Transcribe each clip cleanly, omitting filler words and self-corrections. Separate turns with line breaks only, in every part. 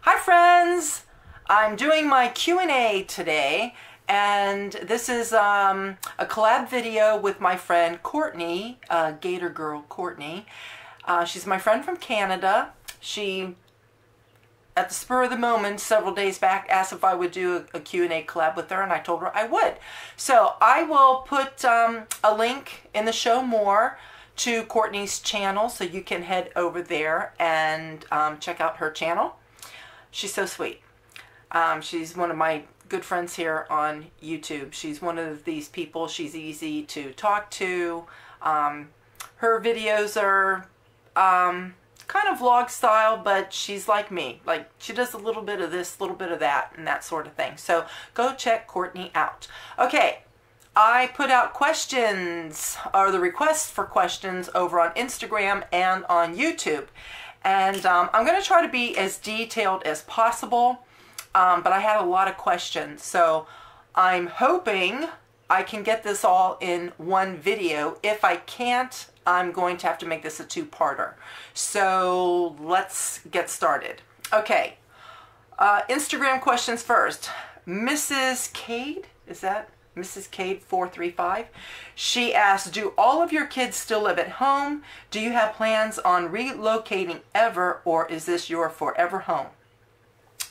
Hi friends! I'm doing my Q&A today, and this is a collab video with my friend Courtney, Gator Girl Courtney. She's my friend from Canada. She, at the spur of the moment, several days back, asked if I would do a Q&A collab with her, and I told her I would. So I will put a link in the show more to Courtney's channel, so you can head over there and check out her channel. She's so sweet. She's one of my good friends here on YouTube. She's one of these people. She's easy to talk to. Her videos are kind of vlog style, but she's like me. Like, she does a little bit of this, a little bit of that, and that sort of thing. So go check Courtney out. Okay, I put out questions, or the requests for questions, over on Instagram and on YouTube. And I'm going to try to be as detailed as possible, but I had a lot of questions. So I'm hoping I can get this all in one video. If I can't, I'm going to have to make this a two-parter. So let's get started. Okay, Instagram questions first. Mrs. Cade, is that Mrs. Cade 435? She asked, do all of your kids still live at home? Do you have plans on relocating ever, or is this your forever home?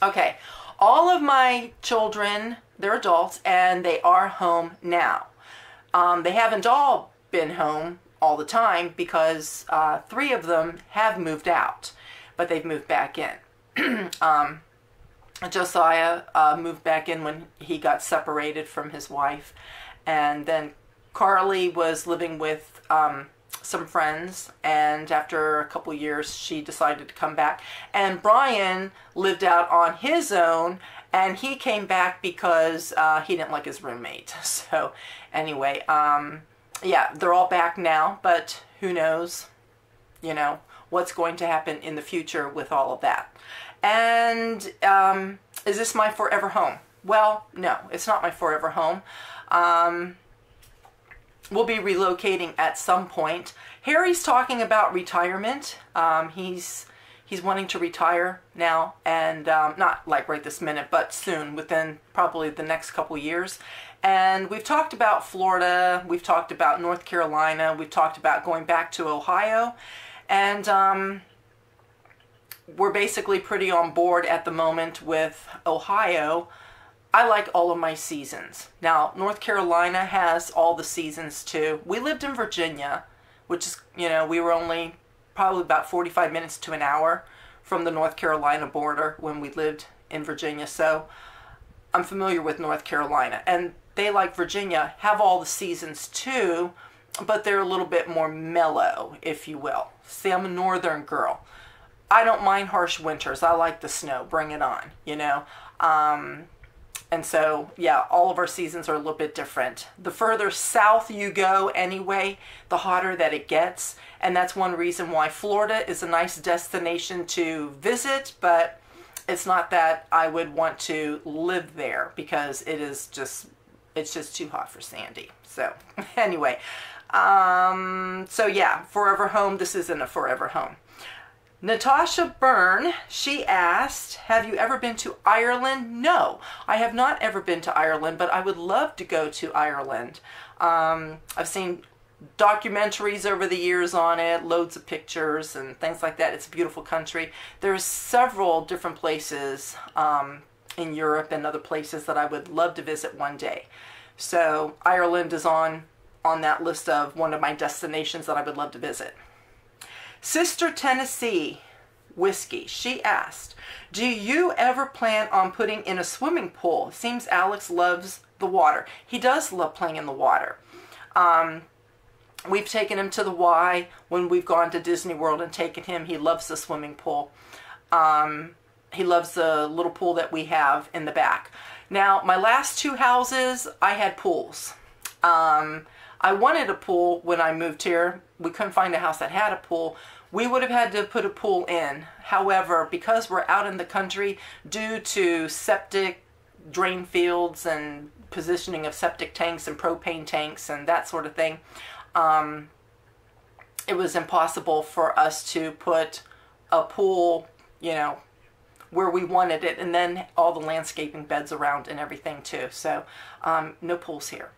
Okay, all of my children, they're adults, and they are home now. They haven't all been home all the time because 3 of them have moved out, but they've moved back in. Josiah moved back in when he got separated from his wife, and then Carly was living with some friends, and after a couple years she decided to come back, and Brian lived out on his own, and he came back because he didn't like his roommate. So anyway, yeah, they're all back now, but who knows, you know, what's going to happen in the future with all of that. And is this my forever home? Well, no, it's not my forever home. We'll be relocating at some point. Harry's talking about retirement. He's wanting to retire now, and not like right this minute, but soon, within probably the next couple years. And we've talked about Florida, we've talked about North Carolina, we've talked about going back to Ohio, and we're basically pretty on board at the moment with Ohio. I like all of my seasons. Now, North Carolina has all the seasons too. We lived in Virginia, which is, you know, we were only probably about 45 minutes to an hour from the North Carolina border when we lived in Virginia. So I'm familiar with North Carolina. And they, like Virginia, have all the seasons too, but they're a little bit more mellow, if you will. See, I'm a northern girl. I don't mind harsh winters. I like the snow. Bring it on, you know. And so, yeah, all of our seasons are a little bit different. The further south you go anyway, the hotter that it gets. And that's one reason why Florida is a nice destination to visit, but it's not that I would want to live there because it's just too hot for Sandy. So anyway, so yeah, forever home. This isn't a forever home. Natasha Byrne, she asked, have you ever been to Ireland? No, I have not ever been to Ireland, but I would love to go to Ireland. I've seen documentaries over the years on it, loads of pictures and things like that. It's a beautiful country. There's several different places in Europe and other places that I would love to visit one day. So Ireland is on that list of one of my destinations that I would love to visit. Sister Tennessee Whiskey, she asked, do you ever plan on putting in a swimming pool? Seems Alex loves the water. He does love playing in the water. We've taken him to the Y when we've gone to Disney World and taken him. He loves the swimming pool. He loves the little pool that we have in the back. Now, my last 2 houses, I had pools. I wanted a pool when I moved here. We couldn't find a house that had a pool. We would have had to put a pool in. However, because we're out in the country, due to septic drain fields and positioning of septic tanks and propane tanks and that sort of thing, it was impossible for us to put a pool, you know, where we wanted it, and then all the landscaping beds around and everything too. So no pools here.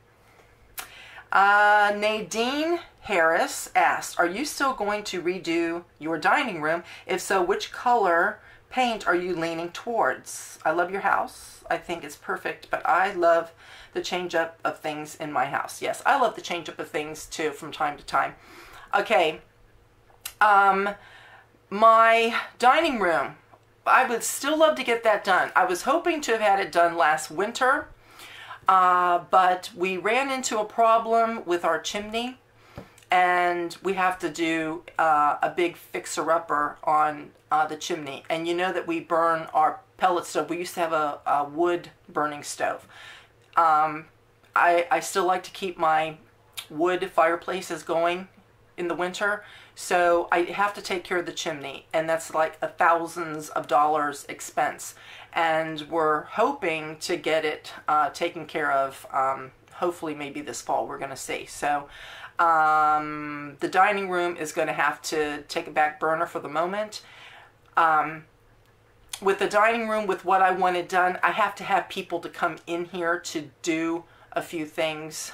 Nadine Harris asked, are you still going to redo your dining room? If so, which color paint are you leaning towards? I love your house. I think it's perfect, but I love the change up of things in my house. Yes, I love the change up of things too from time to time. Okay. My dining room, I would still love to get that done. I was hoping to have had it done last winter, but we ran into a problem with our chimney, and we have to do a big fixer-upper on the chimney. And you know that we burn our pellet stove. We used to have a wood burning stove. I still like to keep my wood fireplaces going in the winter, so I have to take care of the chimney, and that's like thousands of dollars expense, and we're hoping to get it taken care of hopefully maybe this fall. We're gonna see. So the dining room is going to have to take a back burner for the moment. With the dining room, with what I wanted done, I have to have people to come in here to do a few things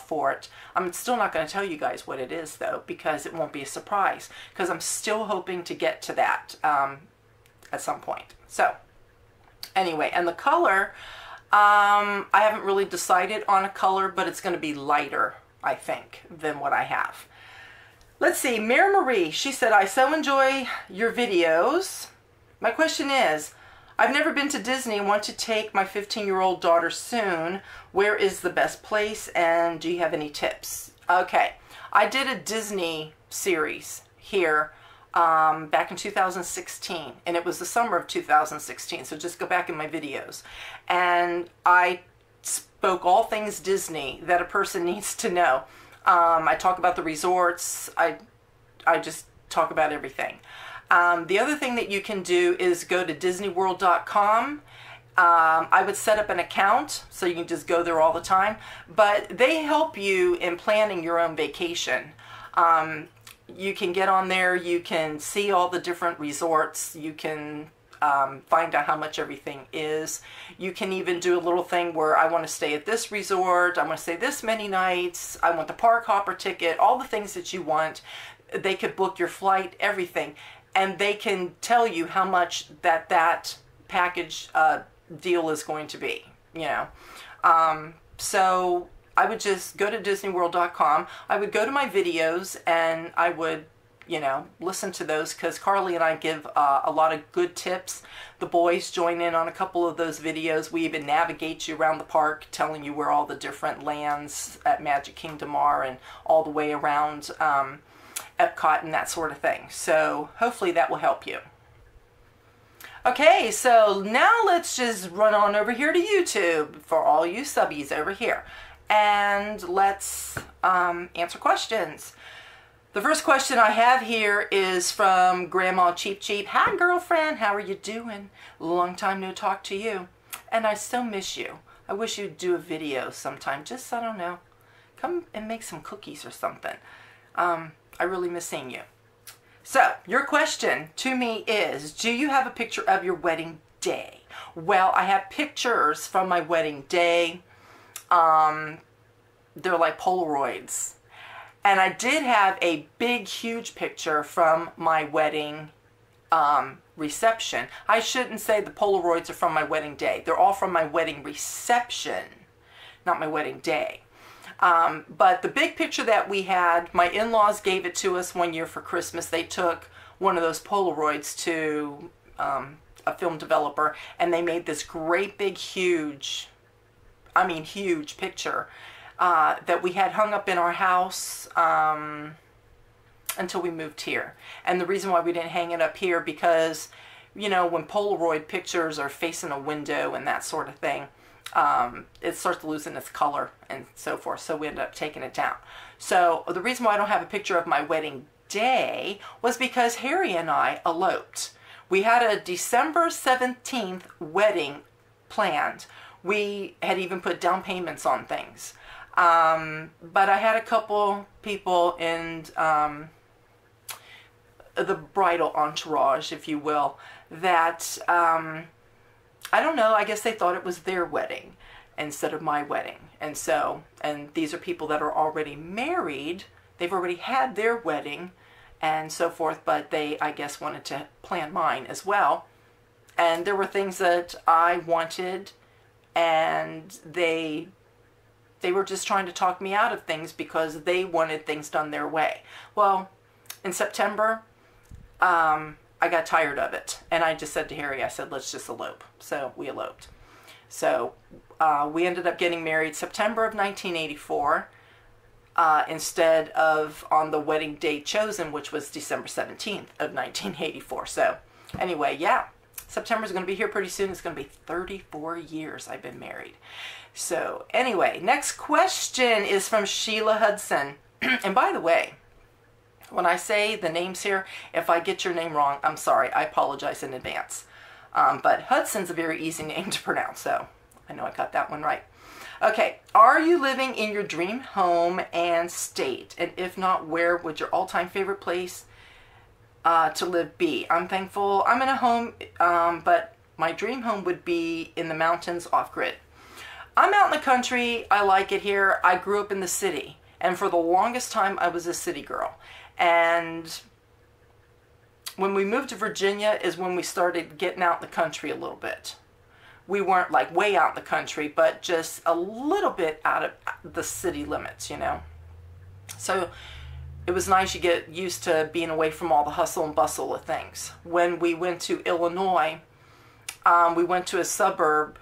for it. I'm still not going to tell you guys what it is though, because it won't be a surprise, because I'm still hoping to get to that at some point. So anyway, and the color, I haven't really decided on a color, but it's going to be lighter, I think, than what I have. Let's see, Mary Marie, she said, I so enjoy your videos. My question is, I've never been to Disney and want to take my 15-year-old daughter soon. Where is the best place, and do you have any tips? Okay, I did a Disney series here back in 2016, and it was the summer of 2016, so just go back in my videos. And I spoke all things Disney that a person needs to know. I talk about the resorts. I just talk about everything. The other thing that you can do is go to disneyworld.com. I would set up an account so you can just go there all the time, but they help you in planning your own vacation. You can get on there, you can see all the different resorts, you can find out how much everything is. You can even do a little thing where I want to stay at this resort, I want to stay this many nights, I want the park hopper ticket, all the things that you want. They could book your flight, everything, and they can tell you how much that package deal is going to be, you know. So I would just go to disneyworld.com. I would go to my videos and I would, you know, listen to those, because Carly and I give a lot of good tips. The boys join in on a couple of those videos. We even navigate you around the park, telling you where all the different lands at Magic Kingdom are, and all the way around Epcot and that sort of thing. So hopefully that will help you. Okay, so now let's just run on over here to YouTube for all you subbies over here, and let's answer questions. The first question I have here is from Grandma Cheap Cheap. Hi, girlfriend. How are you doing? Long time no talk to you. And I so miss you. I wish you'd do a video sometime. Just, I don't know, come and make some cookies or something. I really miss seeing you. So, your question to me is, do you have a picture of your wedding day? Well, I have pictures from my wedding day. They're like Polaroids. And I did have a big, huge picture from my wedding reception. I shouldn't say the Polaroids are from my wedding day. They're all from my wedding reception, not my wedding day. But the big picture that we had, my in-laws gave it to us one year for Christmas. They took one of those Polaroids to a film developer, and they made this great big huge, I mean huge picture that we had hung up in our house until we moved here. And the reason why we didn't hang it up here, because, you know, when Polaroid pictures are facing a window and that sort of thing, it starts losing its color and so forth, so we ended up taking it down. So the reason why I don't have a picture of my wedding day was because Harry and I eloped. We had a December 17th wedding planned. We had even put down payments on things. But I had a couple people in the bridal entourage, if you will, that, I don't know, I guess they thought it was their wedding instead of my wedding. And so, and these are people that are already married. They've already had their wedding and so forth, but they, I guess, wanted to plan mine as well. And there were things that I wanted, and they were just trying to talk me out of things because they wanted things done their way. Well, in September, I got tired of it, and I just said to Harry, I said, let's just elope. So we eloped. So we ended up getting married September of 1984 instead of on the wedding date chosen, which was December 17th of 1984. So anyway, yeah, September's going to be here pretty soon. It's going to be 34 years I've been married. So anyway, next question is from Sheila Hudson. And by the way, when I say the names here, if I get your name wrong, I'm sorry. I apologize in advance. But Hudson's a very easy name to pronounce, so I know I got that one right. Okay, are you living in your dream home and state? And if not, where would your all-time favorite place to live be? I'm thankful I'm in a home, but my dream home would be in the mountains off-grid. I'm out in the country. I like it here. I grew up in the city, and for the longest time, I was a city girl. And when we moved to Virginia is when we started getting out in the country a little bit. We weren't like way out in the country, but just a little bit out of the city limits, you know. So it was nice. You get used to being away from all the hustle and bustle of things. When we went to Illinois, we went to a suburb,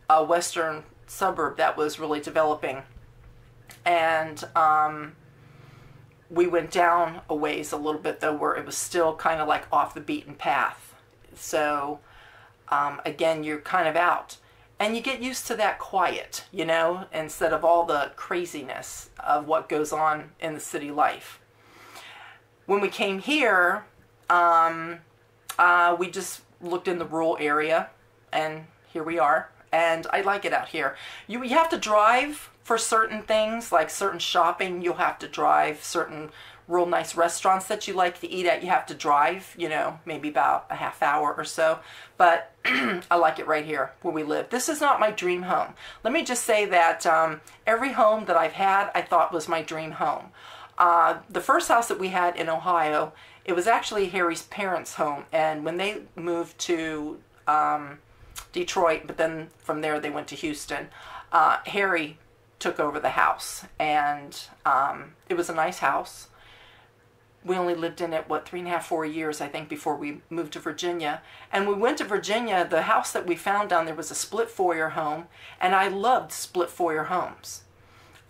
a western suburb that was really developing. And we went down a ways a little bit, though, where it was still kind of like off the beaten path. So, again, you're kind of out. And you get used to that quiet, you know, instead of all the craziness of what goes on in the city life. When we came here, we just looked in the rural area, and here we are. And I like it out here. You have to drive for certain things, like certain shopping. You'll have to drive. Certain real nice restaurants that you like to eat at, you have to drive, you know, maybe about a half hour or so. But I like it right here where we live. This is not my dream home. Let me just say that every home that I've had, I thought was my dream home. The first house that we had in Ohio, it was actually Harry's parents' home. And when they moved to Detroit, but then from there they went to Houston, Harry took over the house. And it was a nice house. We only lived in it, 3.5, 4 years, I think, before we moved to Virginia. And we went to Virginia. The house that we found down there was a split foyer home, and I loved split foyer homes.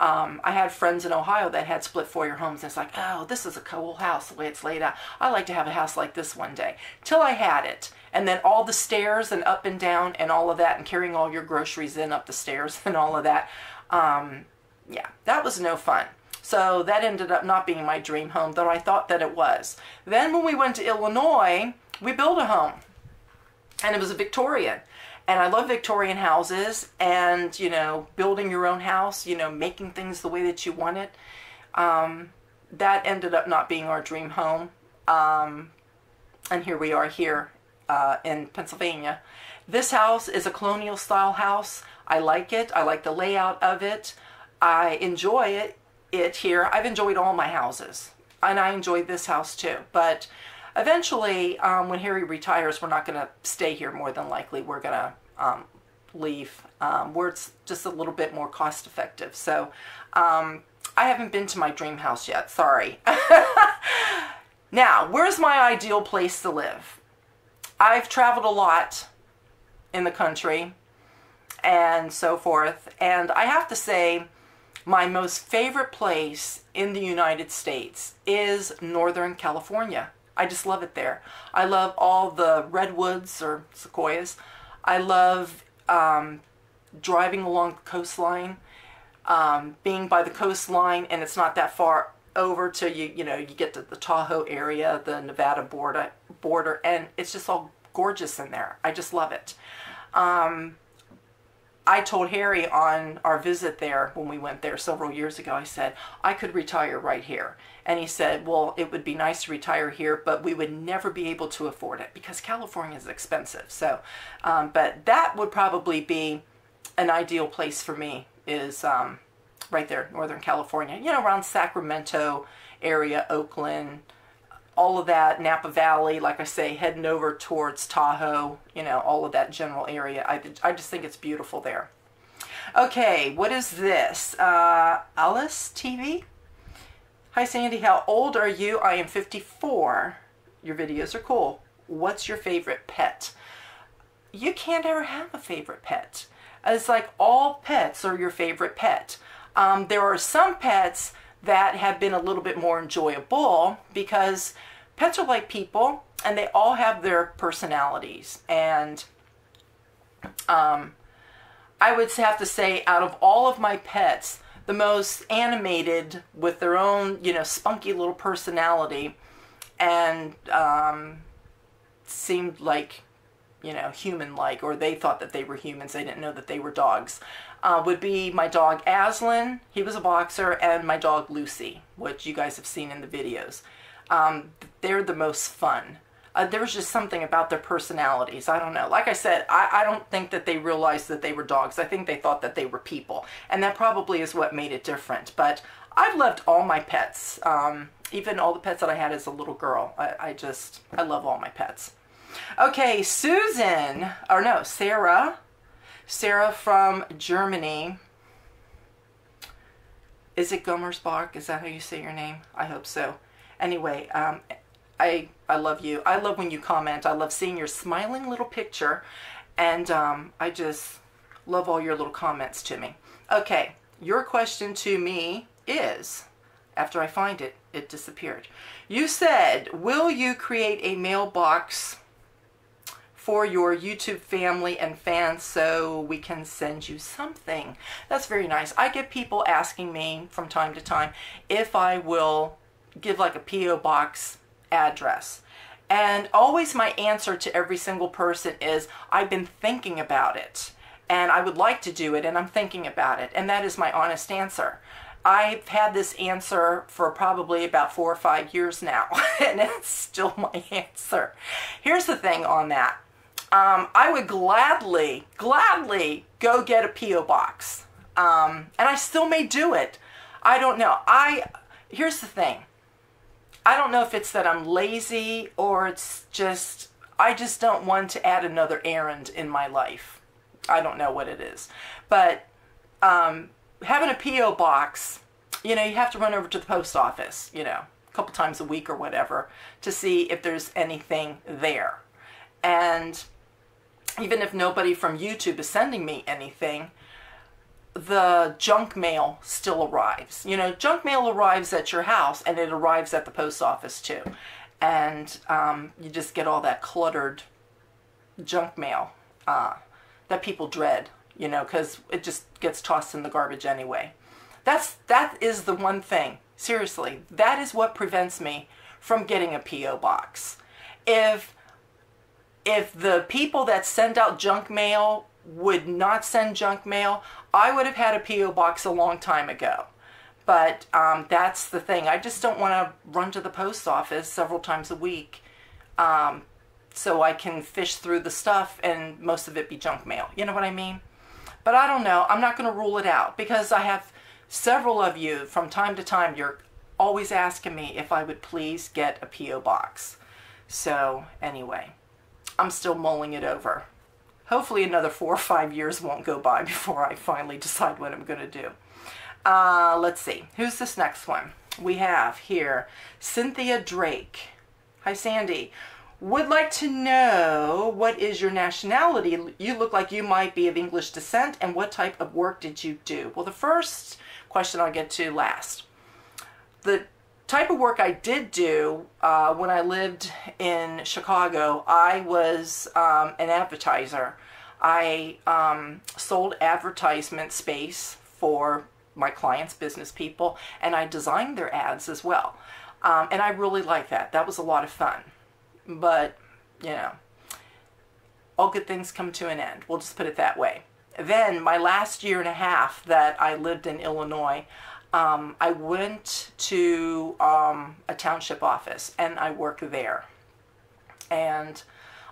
I had friends in Ohio that had split foyer homes, and it's like, oh, this is a cool house, the way it's laid out. I'd like to have a house like this one day. Till I had it. And then all the stairs and up and down and all of that, and carrying all your groceries in up the stairs and all of that. Yeah, that was no fun. So that ended up not being my dream home, though I thought that it was. Then when we went to Illinois, we built a home. And it was a Victorian. And I love Victorian houses and, you know, building your own house, you know, making things the way that you want it. That ended up not being our dream home. And here we are here in Pennsylvania. This house is a colonial style house. I like it. I like the layout of it. I enjoy it here. I've enjoyed all my houses, and I enjoyed this house too. But eventually, when Harry retires, we're not going to stay here. More than likely, we're going to leave where it's just a little bit more cost effective. So I haven't been to my dream house yet. Sorry. Now, where's my ideal place to live? I've traveled a lot in the country and so forth, and I have to say, my most favorite place in the United States is Northern California. I just love it there. I love all the redwoods or sequoias. I love driving along the coastline, being by the coastline, and it's not that far over till you get to the Tahoe area, the Nevada border, and it's just all gorgeous in there. I just love it. I told Harry on our visit there when we went there several years ago, I said, I could retire right here. And he said, well, it would be nice to retire here, but we would never be able to afford it because California is expensive. So, but that would probably be an ideal place for me, is right there, Northern California, you know, around Sacramento area, Oakland, all of that, Napa Valley, like I say, heading over towards Tahoe, you know, all of that general area. I just think it's beautiful there. Okay, what is this? Alice TV? Hi Sandy, how old are you? I am 54. Your videos are cool. What's your favorite pet? You can't ever have a favorite pet. It's like all pets are your favorite pet. There are some pets that have been a little bit more enjoyable because pets are like people and they all have their personalities. And I would have to say, out of all of my pets, the most animated with their own, you know, spunky little personality and seemed like, you know, human-like, or they thought that they were humans. They didn't know that they were dogs. Would be my dog Aslan. He was a boxer, and my dog Lucy, which you guys have seen in the videos. They're the most fun. There was just something about their personalities. I don't know. Like I said, I don't think that they realized that they were dogs. I think they thought that they were people. And that probably is what made it different. But I've loved all my pets. Even all the pets that I had as a little girl. I love all my pets. Okay, Susan, or no, Sarah. Sarah from Germany. Is it Gummersbach? Is that how you say your name? I hope so. Anyway, I love you. I love when you comment. I love seeing your smiling little picture. And I just love all your little comments to me. Okay, your question to me is, after I find it, it disappeared. You said, will you create a mailbox for your YouTube family and fans so we can send you something? That's very nice. I get people asking me from time to time if I will give like a P.O. box address. And always my answer to every single person is, I've been thinking about it and I would like to do it and I'm thinking about it. And that is my honest answer. I've had this answer for probably about 4 or 5 years now and it's still my answer. Here's the thing on that. I would gladly go get a P.O. box. And I still may do it. I don't know. Here's the thing. I don't know if it's that I'm lazy or it's just, I just don't want to add another errand in my life. I don't know what it is. But having a P.O. box, you know, you have to run over to the post office, you know, a couple times a week or whatever to see if there's anything there. And even if nobody from YouTube is sending me anything, the junk mail still arrives. You know, junk mail arrives at your house and it arrives at the post office too. And you just get all that cluttered junk mail that people dread, you know, because it just gets tossed in the garbage anyway. That is the one thing. Seriously, that is what prevents me from getting a P.O. box. If the people that send out junk mail would not send junk mail, I would have had a P.O. box a long time ago. But that's the thing. I just don't want to run to the post office several times a week so I can fish through the stuff and most of it be junk mail. You know what I mean? But I don't know. I'm not going to rule it out because I have several of you from time to time. You're always asking me if I would please get a P.O. box. So anyway, I'm still mulling it over. Hopefully another 4 or 5 years won't go by before I finally decide what I'm going to do. Let's see. Who's this next one? We have here Cynthia Drake. Hi, Sandy. Would like to know, what is your nationality? You look like you might be of English descent, and what type of work did you do? Well, the first question I'll get to last. The type of work I did do when I lived in Chicago, I was an advertiser. I sold advertisement space for my clients, business people, and I designed their ads as well. And I really liked that. That was a lot of fun. But, you know, all good things come to an end. We'll just put it that way. Then my last year and a half that I lived in Illinois, I went to a township office and I worked there. And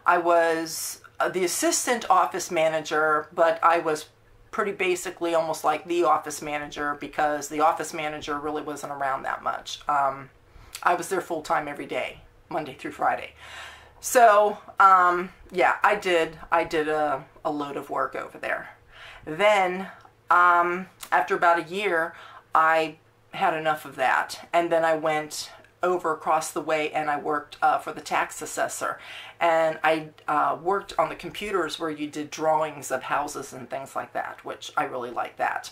I was the assistant office manager, but I was pretty basically almost like the office manager because the office manager really wasn't around that much. I was there full time every day, Monday through Friday. So, yeah, I did a load of work over there. Then, after about a year, I had enough of that. And then I went over across the way and I worked for the tax assessor. And I worked on the computers where you did drawings of houses and things like that, which I really like that.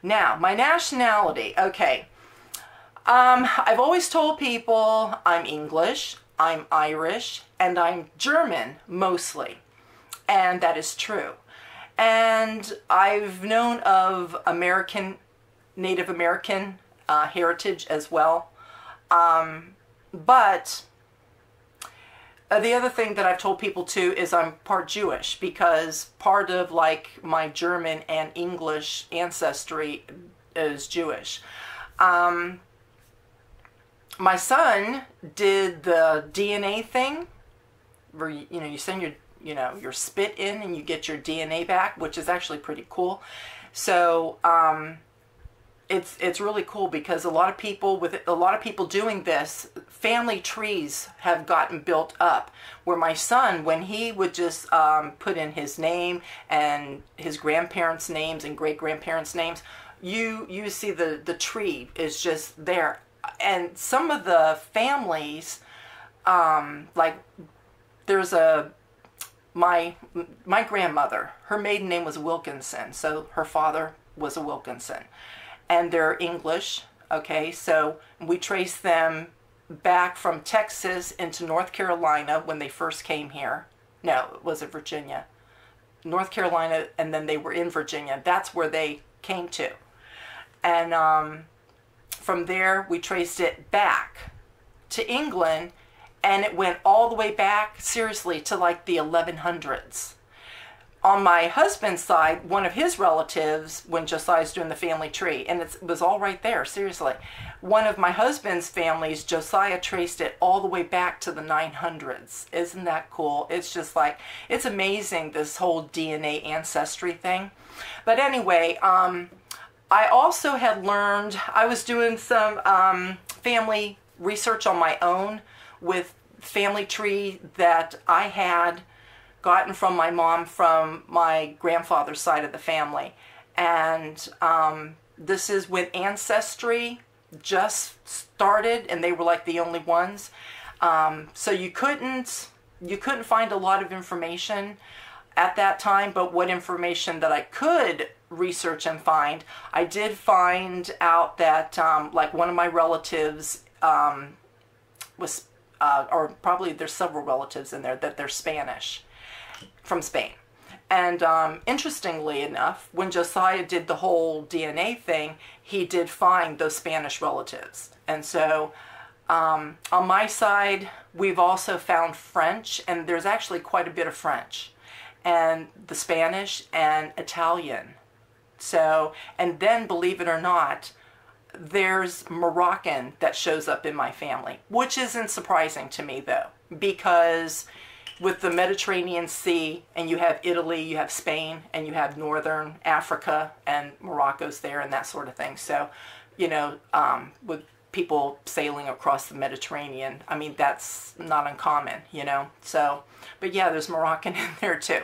Now, my nationality. Okay. I've always told people I'm English, I'm Irish, and I'm German, mostly. And that is true. And I've known of Native American heritage as well. But the other thing that I've told people too is I'm part Jewish because part of like my German and English ancestry is Jewish. My son did the DNA thing where you send your spit in and you get your DNA back, which is actually pretty cool. So it's really cool because a lot of people doing this, family trees have gotten built up. Where my son, when he would just put in his name and his grandparents' names and great grandparents' names, you see the tree is just there. And some of the families, like there's my grandmother, her maiden name was Wilkinson, so her father was a Wilkinson. And they're English, okay, so we trace them back from Texas into North Carolina when they first came here. No, was it Virginia? North Carolina, and then they were in Virginia. That's where they came to. And from there, we traced it back to England, and it went all the way back, seriously, to like the 1100s. On my husband's side, one of his relatives, when Josiah's doing the family tree, and it was all right there, seriously. One of my husband's families, Josiah traced it all the way back to the 900s. Isn't that cool? It's just like, it's amazing, this whole DNA ancestry thing. But anyway, I also had learned, I was doing some family research on my own with family tree that I had gotten from my mom from my grandfather's side of the family. And this is when Ancestry just started and they were like the only ones. So you couldn't find a lot of information at that time, but what information that I could research and find, I did find out that like one of my relatives was, or probably there's several relatives in there, that they're Spanish, from Spain. And interestingly enough, when Josiah did the whole DNA thing, he did find those Spanish relatives. And so on my side, we've also found French, and there's actually quite a bit of French, and the Spanish and Italian. So, and then believe it or not, there's Moroccan that shows up in my family, which isn't surprising to me though, because with the Mediterranean Sea, and you have Italy, you have Spain, and you have Northern Africa, and Morocco's there, and that sort of thing. So, you know, with people sailing across the Mediterranean, I mean, that's not uncommon, you know. So, but yeah, there's Moroccan in there too,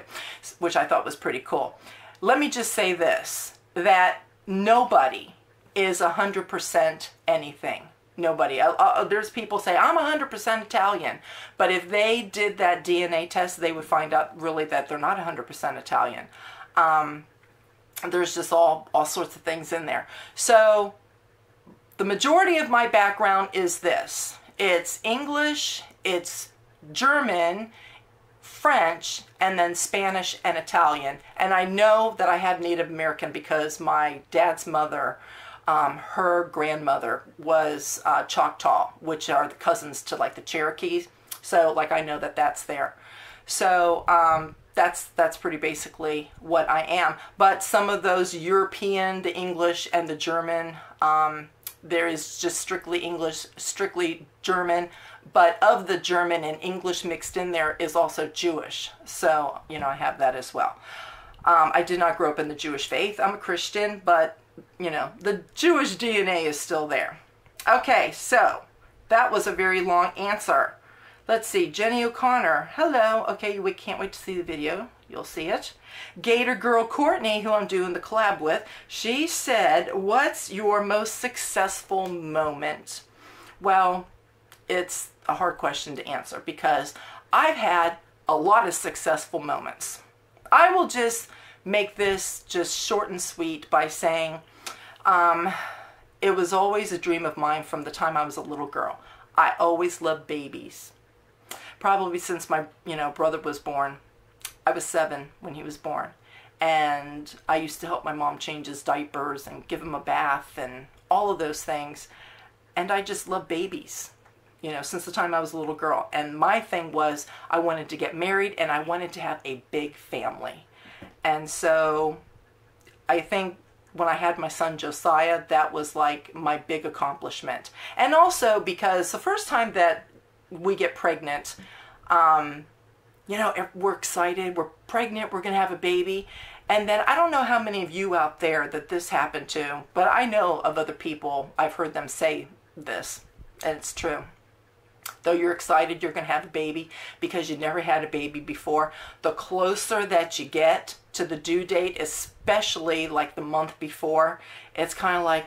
which I thought was pretty cool. Let me just say this, that nobody is 100% anything. Nobody. There's people say, I'm 100% Italian. But if they did that DNA test, they would find out really that they're not 100% Italian. There's just all sorts of things in there. So the majority of my background is this. It's English, it's German, French, and then Spanish and Italian. And I know that I have Native American because my dad's mother, her grandmother was Choctaw, which are the cousins to like the Cherokees. So like I know that that's there. So that's pretty basically what I am. But some of those European, the English and the German, there is just strictly English, strictly German, but of the German and English mixed in there is also Jewish. So, you know, I have that as well. I did not grow up in the Jewish faith. I'm a Christian, but, you know, the Jewish DNA is still there. Okay, so that was a very long answer. Let's see, Jenny O'Connor, hello. Okay, we can't wait to see the video. You'll see it. Gator Girl Courtney, who I'm doing the collab with, she said, what's your most successful moment? Well, it's a hard question to answer because I've had a lot of successful moments. I will just make this just short and sweet by saying, it was always a dream of mine from the time I was a little girl. I always loved babies. Probably since my, you know, brother was born. I was 7 when he was born. And I used to help my mom change his diapers and give him a bath and all of those things. And I just love babies, you know, since the time I was a little girl. And my thing was I wanted to get married and I wanted to have a big family. And so I think when I had my son Josiah, that was like my big accomplishment. And also because the first time that we get pregnant, you know, we're excited, we're pregnant, we're going to have a baby. And then I don't know how many of you out there that this happened to, but I know of other people, I've heard them say this, and it's true. Though you're excited you're going to have a baby because you never had a baby before, the closer that you get to the due date, especially like the month before, it's kind of like,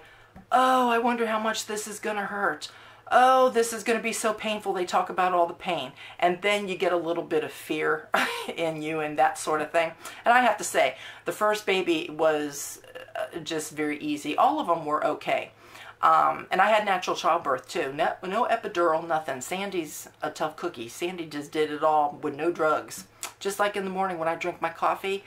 oh, I wonder how much this is going to hurt. Oh, this is going to be so painful. They talk about all the pain. And then you get a little bit of fear in you and that sort of thing. And I have to say, the first baby was just very easy. All of them were okay. And I had natural childbirth too. No epidural, nothing. Sandy's a tough cookie. Sandy just did it all with no drugs. Just like in the morning when I drink my coffee,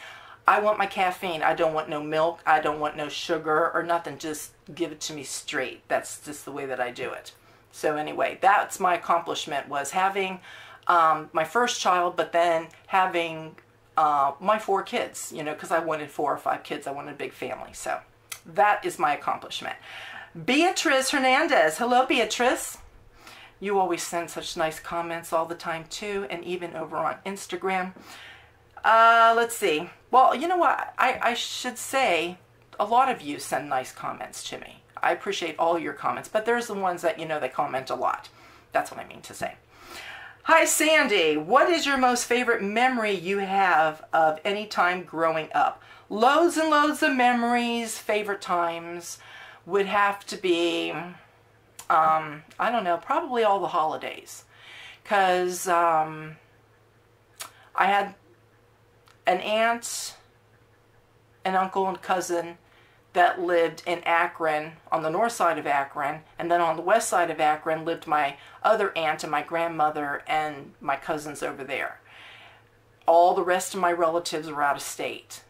I want my caffeine. I don't want no milk. I don't want no sugar or nothing. Just give it to me straight. That's just the way that I do it. So anyway, that's my accomplishment, was having my first child, but then having my 4 kids, you know, because I wanted 4 or 5 kids. I wanted a big family. So that is my accomplishment. Beatrice Hernandez. Hello, Beatrice. You always send such nice comments all the time too, and even over on Instagram. Let's see. Well, you know what? I should say a lot of you send nice comments to me. I appreciate all your comments, but there's the ones that, you know, they comment a lot. That's what I mean to say. Hi, Sandy. What is your most favorite memory you have of any time growing up? Loads and loads of memories. Favorite times would have to be, I don't know, probably all the holidays. Because I had an aunt, an uncle, and cousin that lived in Akron, on the north side of Akron, and then on the west side of Akron lived my other aunt and my grandmother and my cousins over there. All the rest of my relatives were out of state.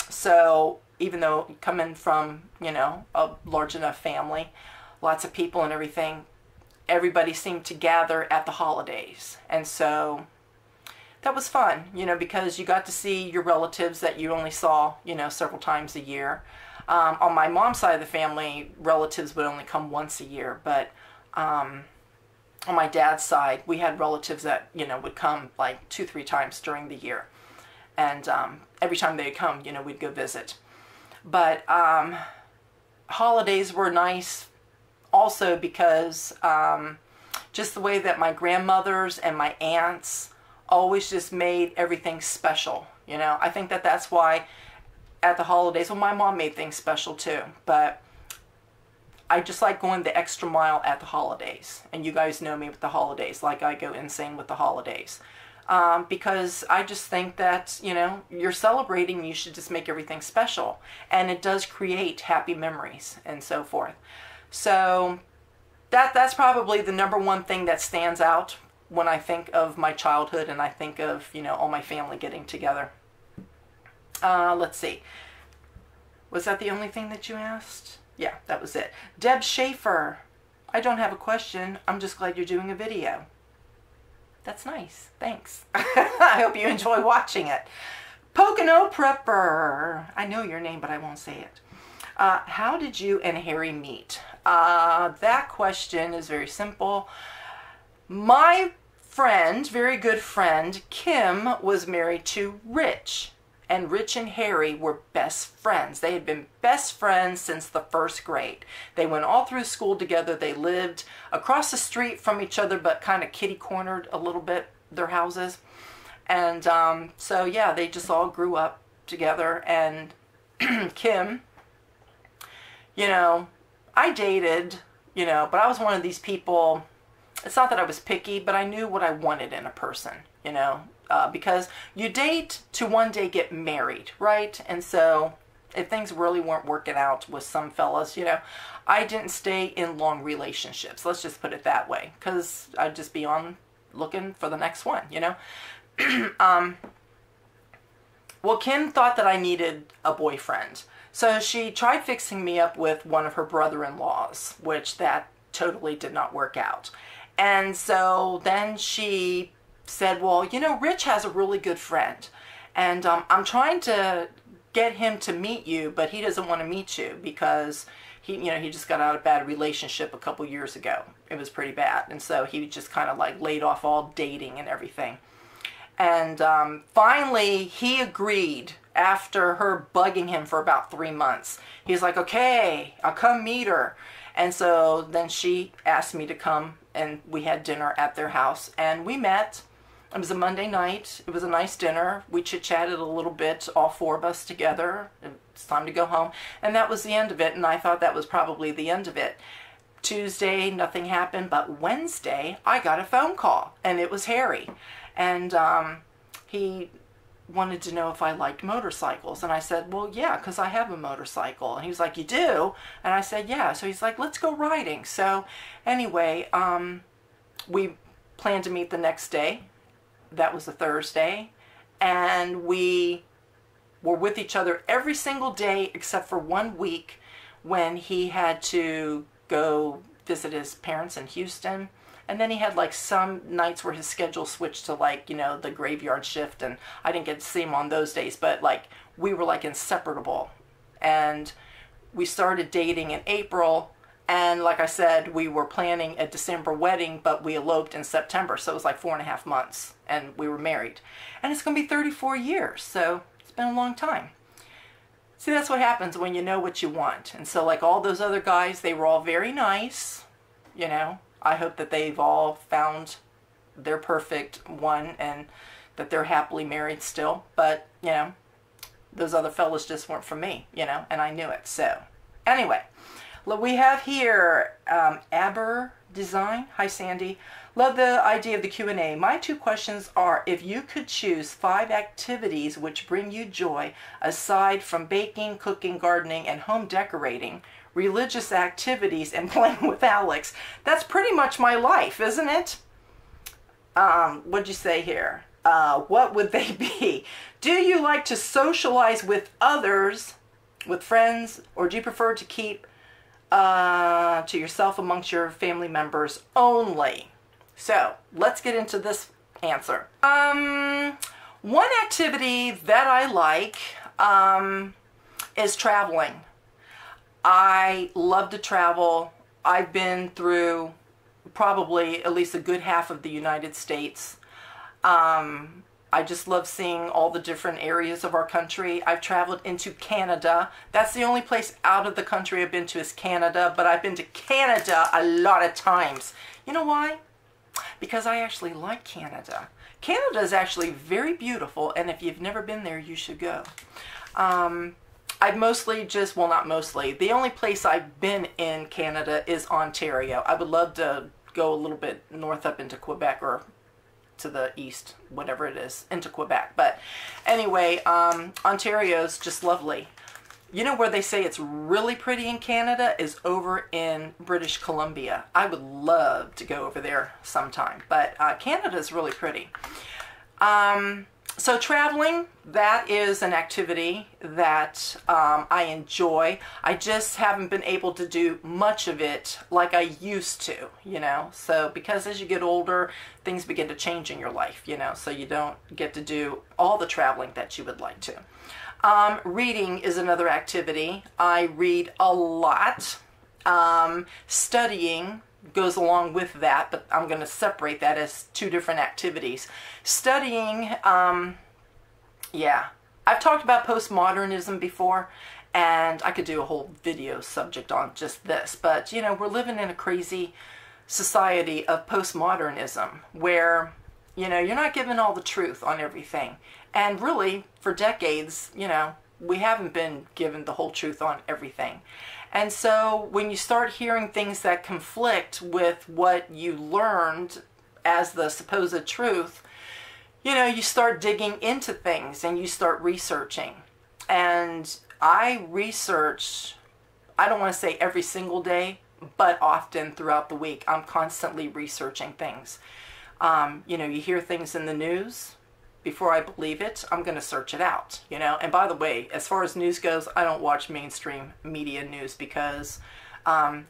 So even though coming from, you know, a large enough family, lots of people and everything, everybody seemed to gather at the holidays. And so that was fun, you know, because you got to see your relatives that you only saw, you know, several times a year. On my mom's side of the family, relatives would only come once a year, but on my dad's side, we had relatives that, you know, would come like 2-3 times during the year. And every time they'd come, you know, we'd go visit. But holidays were nice also because just the way that my grandmothers and my aunts always just made everything special, you know. I think that that's why at the holidays, well, my mom made things special too, but I just like going the extra mile at the holidays. And you guys know me with the holidays, like I go insane with the holidays. Because I just think that, you know, you're celebrating, you should just make everything special. And it does create happy memories and so forth. So that's probably the #1 thing that stands out when I think of my childhood and I think of, you know, all my family getting together. Let's see. Was that the only thing that you asked? Yeah, that was it. Deb Schaefer. I don't have a question. I'm just glad you're doing a video. That's nice. Thanks. I hope you enjoy watching it. Pocono Prepper. I know your name, but I won't say it. How did you and Harry meet? That question is very simple. My friend, very good friend, Kim, was married to Rich. And Rich and Harry were best friends. They had been best friends since the first grade. They went all through school together. They lived across the street from each other, but kind of kitty-cornered a little bit, their houses. And so, yeah, they just all grew up together. And Kim, you know, I dated, you know, but I was one of these people, it's not that I was picky, but I knew what I wanted in a person, you know. Because you date to one day get married, right? And so if things really weren't working out with some fellas, you know, I didn't stay in long relationships. Let's just put it that way. Because I'd just be on looking for the next one, you know. Well, Kim thought that I needed a boyfriend. So she tried fixing me up with one of her brother-in-laws, which that totally did not work out. And so then she said, well, you know, Rich has a really good friend, and I'm trying to get him to meet you, but he doesn't want to meet you because he, you know, he just got out of a bad relationship a couple years ago. It was pretty bad, and so he just kind of like laid off all dating and everything. And finally, he agreed after her bugging him for about 3 months. He's like, okay, I'll come meet her. And so then she asked me to come, and we had dinner at their house, and we met. It was a Monday night. It was a nice dinner. We chit-chatted a little bit, all four of us together. It's time to go home. And that was the end of it, and I thought that was probably the end of it. Tuesday, nothing happened, but Wednesday, I got a phone call, and it was Harry. And he wanted to know if I liked motorcycles. And I said, well, yeah, because I have a motorcycle. And he was like, you do? And I said, yeah. So he's like, let's go riding. So anyway, we planned to meet the next day. That was a Thursday. And we were with each other every single day except for 1 week when he had to go visit his parents in Houston. And then he had like some nights where his schedule switched to like, you know, the graveyard shift, and I didn't get to see him on those days, but like we were like inseparable. And we started dating in April, and like I said, we were planning a December wedding, but we eloped in September, so it was like 4.5 months, and we were married. And it's going to be 34 years, so it's been a long time. See, that's what happens when you know what you want. And so like all those other guys, they were all very nice, you know. I hope that they've all found their perfect one and that they're happily married still. But, you know, those other fellas just weren't for me, you know, and I knew it. So, anyway, we have here Aber Design. Hi, Sandy. Love the idea of the Q&A. My 2 questions are, if you could choose 5 activities which bring you joy, aside from baking, cooking, gardening, and home decorating, religious activities, and playing with Alex. That's pretty much my life, isn't it? What'd you say here? What would they be? Do you like to socialize with others, with friends, or do you prefer to keep to yourself amongst your family members only? So, let's get into this answer. One activity that I like is traveling. I love to travel. I've been through probably at least a good half of the United States. I just love seeing all the different areas of our country. I've traveled into Canada. That's the only place out of the country I've been to is Canada, but I've been to Canada a lot of times. You know why? Because I actually like Canada. Canada is actually very beautiful, and if you've never been there, you should go. I've mostly just, well, not mostly, the only place I've been in Canada is Ontario. I would love to go a little bit north up into Quebec, or to the east, whatever it is, into Quebec. But anyway, Ontario's just lovely. You know where they say it's really pretty in Canada is over in British Columbia. I would love to go over there sometime, but Canada's really pretty. So traveling, that is an activity that I enjoy. I just haven't been able to do much of it like I used to, you know. So because as you get older, things begin to change in your life, you know, so you don't get to do all the traveling that you would like to. Reading is another activity. I read a lot. Studying goes along with that, but I'm going to separate that as two different activities. Studying, yeah, I've talked about postmodernism before, and I could do a whole video subject on just this, but you know, we're living in a crazy society of postmodernism where, you know, you're not given all the truth on everything. And really, for decades, you know, we haven't been given the whole truth on everything. And so when you start hearing things that conflict with what you learned as the supposed truth, you know, you start digging into things and you start researching. And I research, I don't want to say every single day, but often throughout the week. I'm constantly researching things. You know, you hear things in the news. Before I believe it, I'm going to search it out, you know. And by the way, as far as news goes, I don't watch mainstream media news because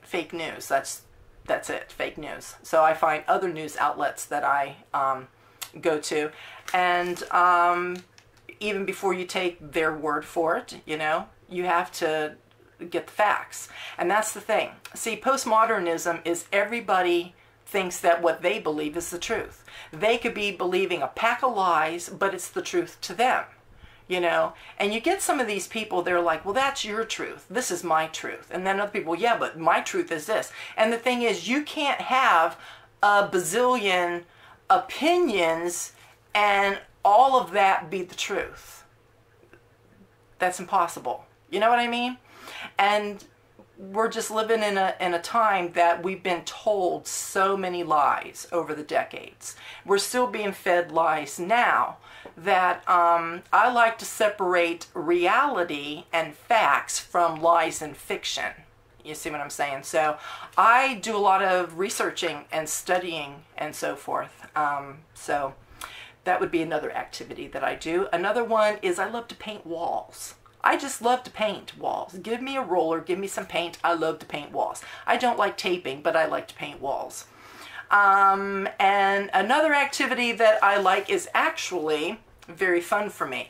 fake news, that's it, fake news. So I find other news outlets that I go to. And even before you take their word for it, you know, you have to get the facts. And that's the thing. See, postmodernism is everybody thinks that what they believe is the truth. They could be believing a pack of lies, but it's the truth to them, you know. And you get some of these people, they're like, well, that's your truth. This is my truth. And then other people, yeah, but my truth is this. And the thing is, you can't have a bazillion opinions and all of that be the truth. That's impossible. You know what I mean? And we're just living in a time that we've been told so many lies over the decades. We're still being fed lies now that I like to separate reality and facts from lies and fiction. You see what I'm saying? So I do a lot of researching and studying and so forth. So that would be another activity that I do. Another one is I love to paint walls. I just love to paint walls. Give me a roller, give me some paint. I love to paint walls. I don't like taping, but I like to paint walls. And another activity that I like is actually very fun for me.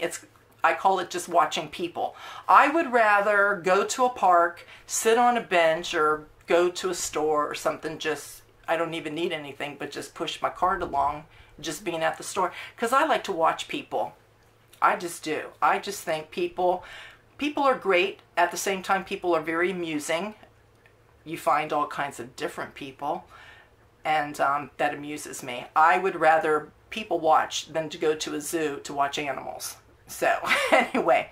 I call it just watching people. I would rather go to a park, sit on a bench, or go to a store or something. Just, I don't even need anything, but just push my cart along, just being at the store. Because I like to watch people. I just do. I just think people are great. At the same time, people are very amusing. You find all kinds of different people, and that amuses me. I would rather people watch than to go to a zoo to watch animals. So anyway,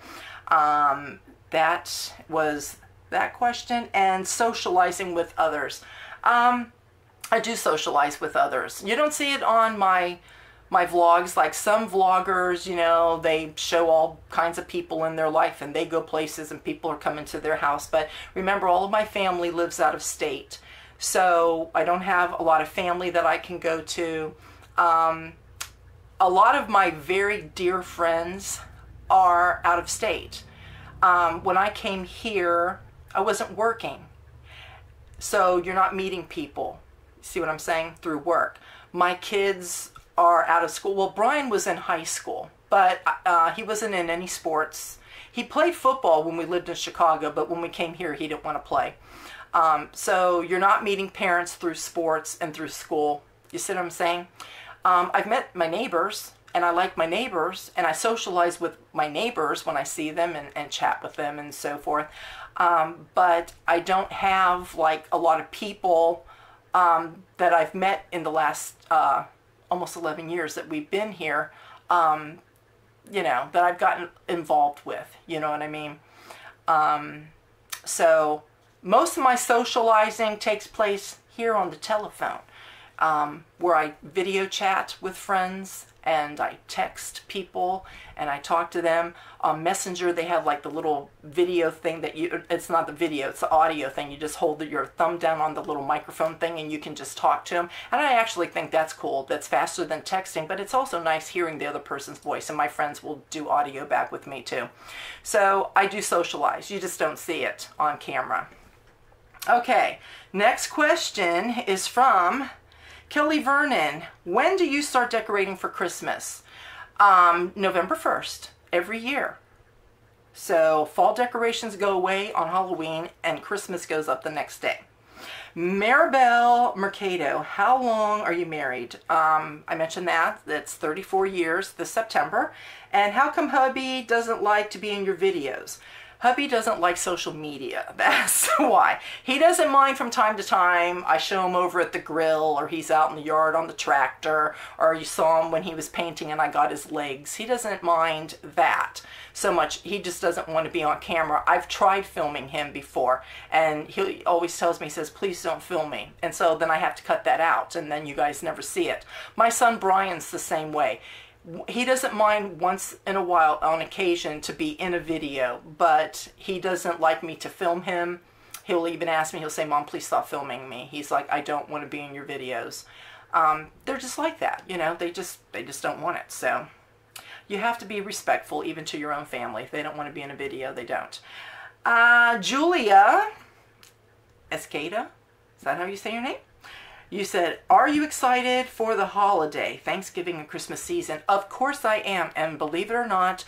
that was that question. And socializing with others. I do socialize with others. You don't see it on my vlogs. Like some vloggers, you know, they show all kinds of people in their life and they go places and people are coming to their house. But remember, all of my family lives out of state. So I don't have a lot of family that I can go to. A lot of my very dear friends are out of state. When I came here, I wasn't working. So you're not meeting people. See what I'm saying? Through work. My kids are out of school. Well, Brian was in high school, but he wasn't in any sports. He played football when we lived in Chicago, but when we came here, he didn't want to play. So you're not meeting parents through sports and through school. You see what I'm saying? I've met my neighbors, and I like my neighbors, and I socialize with my neighbors when I see them and chat with them and so forth. But I don't have like a lot of people that I've met in the last almost 11 years that we've been here, you know, that I've gotten involved with, you know what I mean? So most of my socializing takes place here on the telephone, where I video chat with friends and I text people and I talk to them. On Messenger, they have like the little video thing that it's not the video, it's the audio thing. You just hold your thumb down on the little microphone thing and you can just talk to them. And I actually think that's cool. That's faster than texting, but it's also nice hearing the other person's voice, and my friends will do audio back with me too. So I do socialize. You just don't see it on camera. Okay, next question is from Kelly Vernon. When do you start decorating for Christmas? November 1st, every year. So fall decorations go away on Halloween and Christmas goes up the next day. Maribel Mercado, how long are you married? I mentioned that. That's 34 years this September. And how come hubby doesn't like to be in your videos? Hubby doesn't like social media. That's why. He doesn't mind from time to time. I show him over at the grill, or he's out in the yard on the tractor, or you saw him when he was painting and I got his legs. He doesn't mind that so much. He just doesn't want to be on camera. I've tried filming him before, and he always tells me, he says, please don't film me. And so then I have to cut that out, and then you guys never see it. My son Brian's the same way. He doesn't mind once in a while, on occasion, to be in a video, but he doesn't like me to film him. He'll even ask me, he'll say, Mom, please stop filming me. He's like, I don't want to be in your videos. They're just like that, you know, they just don't want it. So you have to be respectful even to your own family. If they don't want to be in a video, they don't. Julia Escada, is that how you say your name? You said, are you excited for the holiday, Thanksgiving and Christmas season? Of course I am, and believe it or not,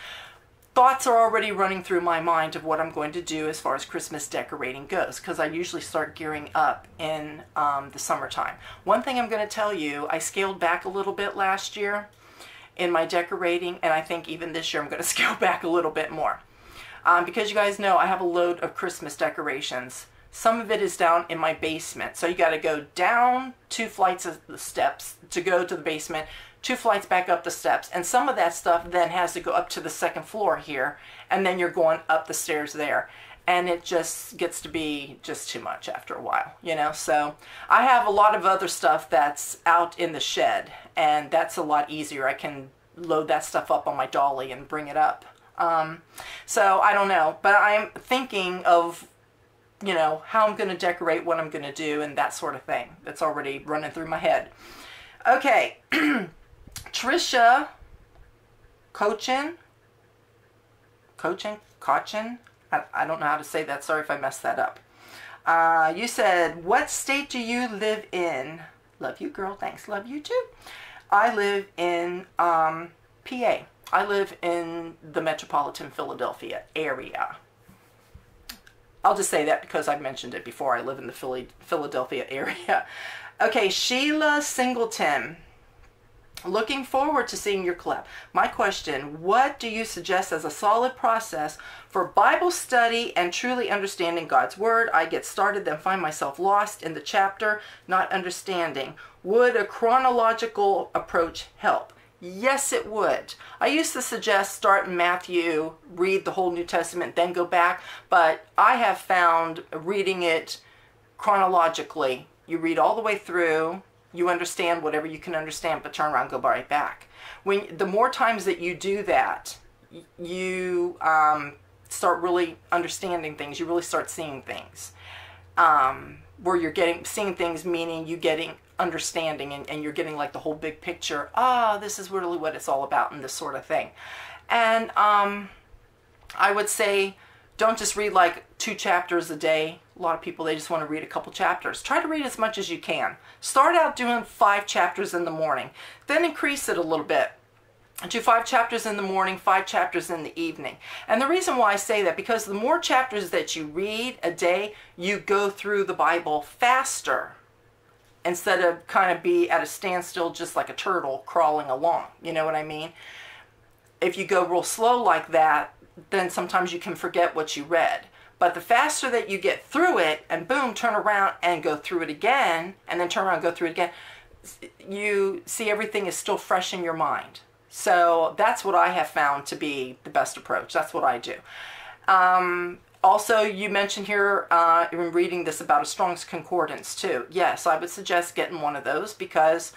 thoughts are already running through my mind of what I'm going to do as far as Christmas decorating goes, because I usually start gearing up in the summertime. One thing I'm going to tell you, I scaled back a little bit last year in my decorating, and I think even this year I'm going to scale back a little bit more. Because you guys know I have a load of Christmas decorations. Some of it is down in my basement. So you got to go down 2 flights of the steps to go to the basement, 2 flights back up the steps. And some of that stuff then has to go up to the 2nd floor here. And then you're going up the stairs there. And it just gets to be just too much after a while, you know. So I have a lot of other stuff that's out in the shed. And that's a lot easier. I can load that stuff up on my dolly and bring it up. So I don't know. But I'm thinking of, you know, how I'm going to decorate, what I'm going to do, and that sort of thing. That's already running through my head. Okay. Trisha Cochin? I don't know how to say that. Sorry if I messed that up. You said, what state do you live in? Love you, girl. Thanks. Love you, too. I live in PA. I live in the metropolitan Philadelphia area. I'll just say that because I've mentioned it before. I live in the Philadelphia area. Okay, Sheila Singleton. Looking forward to seeing your collab. My question, what do you suggest as a solid process for Bible study and truly understanding God's Word? I get started, then find myself lost in the chapter, not understanding. Would a chronological approach help? Yes, it would. I used to suggest start in Matthew, read the whole New Testament, then go back. But I have found reading it chronologically, you read all the way through, you understand whatever you can understand, but turn around, go right back. The more times that you do that, you start really understanding things. You really start seeing things. Where you're seeing things, meaning you getting understanding, and you're getting like the whole big picture. This is really what it's all about, and this sort of thing. And I would say don't just read like 2 chapters a day. A lot of people, they just want to read a couple chapters. Try to read as much as you can. Start out doing 5 chapters in the morning, then increase it a little bit. Do 5 chapters in the morning, 5 chapters in the evening. And the reason why I say that, because the more chapters that you read a day, you go through the Bible faster, instead of kind of be at a standstill just like a turtle crawling along. You know what I mean? If you go real slow like that, then sometimes you can forget what you read. But the faster that you get through it, and boom, turn around and go through it again, and then turn around and go through it again, you see everything is still fresh in your mind. So that's what I have found to be the best approach. That's what I do. Also, you mentioned here in reading this about a Strong's Concordance too. Yes, I would suggest getting one of those, because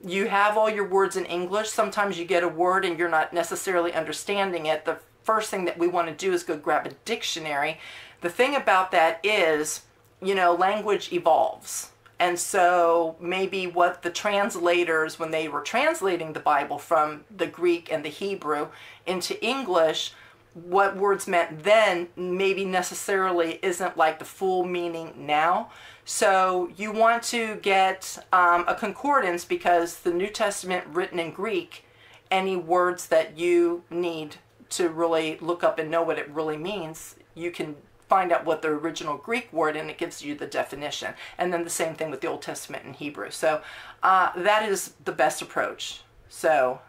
you have all your words in English. Sometimes you get a word and you're not necessarily understanding it. The first thing that we want to do is go grab a dictionary. The thing about that is, you know, language evolves. And so maybe what the translators, when they were translating the Bible from the Greek and the Hebrew into English, what words meant then maybe necessarily isn't like the full meaning now. So you want to get a concordance, because the New Testament written in Greek, any words that you need to really look up and know what it really means, you can find out what the original Greek word, and it gives you the definition. And then the same thing with the Old Testament in Hebrew. So that is the best approach. So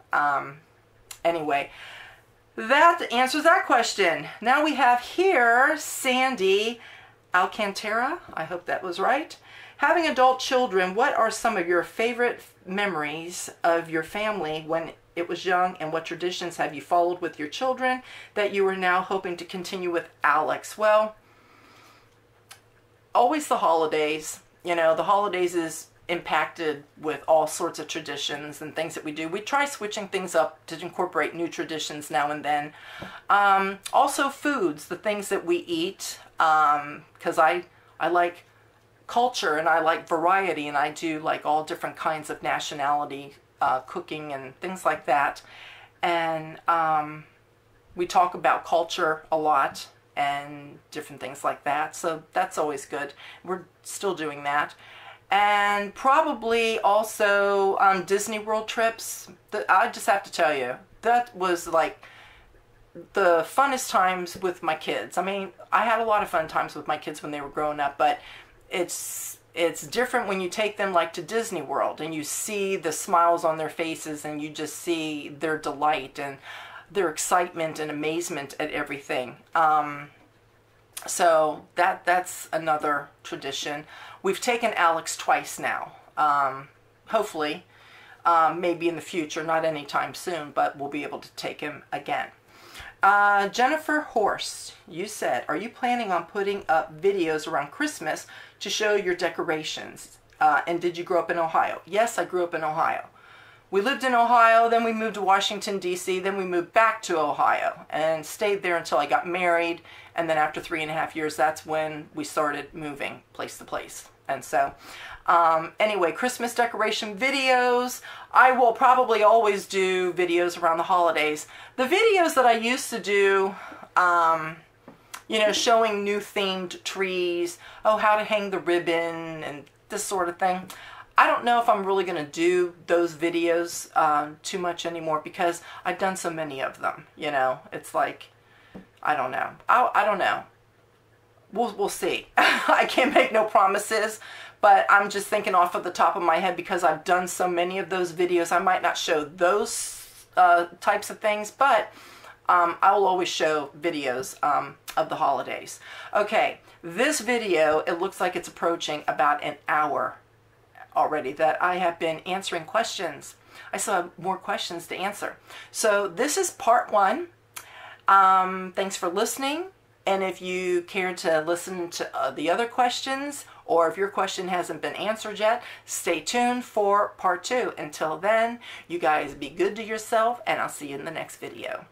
anyway, that answers that question. Now we have here Sandy Alcantara. I hope that was right. Having adult children, what are some of your favorite memories of your family when it was young, and what traditions have you followed with your children that you are now hoping to continue with Alex? Well, always the holidays. You know, the holidays is impacted with all sorts of traditions and things that we do. We try switching things up to incorporate new traditions now and then. Also foods, the things that we eat, because I like culture and I like variety, and I do like all different kinds of nationality cooking and things like that. And we talk about culture a lot and different things like that. So that's always good. We're still doing that. And probably also Disney World trips. I just have to tell you, that was like the funnest times with my kids. I mean, I had a lot of fun times with my kids when they were growing up, but it's different when you take them like to Disney World and you see the smiles on their faces and you just see their delight and their excitement and amazement at everything. So that's another tradition. We've taken Alex twice now. Hopefully, maybe in the future, not anytime soon, but we'll be able to take him again. Jennifer Horst, you said, are you planning on putting up videos around Christmas to show your decorations? And did you grow up in Ohio? Yes, I grew up in Ohio. We lived in Ohio, then we moved to Washington, D.C., then we moved back to Ohio and stayed there until I got married. And then after 3.5 years, that's when we started moving place to place. And so, anyway, Christmas decoration videos. I will probably always do videos around the holidays. The videos that I used to do, you know, showing new themed trees, oh, how to hang the ribbon and this sort of thing. I don't know if I'm really going to do those videos too much anymore, because I've done so many of them, you know. It's like, I don't know. I don't know. We'll see. I can't make no promises, but I'm just thinking off of the top of my head, because I've done so many of those videos. I might not show those types of things, but I will always show videos of the holidays. Okay, this video, it looks like it's approaching about an hour already that I have been answering questions. I still have more questions to answer. So this is part 1. Thanks for listening. And if you care to listen to the other questions, or if your question hasn't been answered yet, stay tuned for part 2. Until then, you guys be good to yourself, and I'll see you in the next video.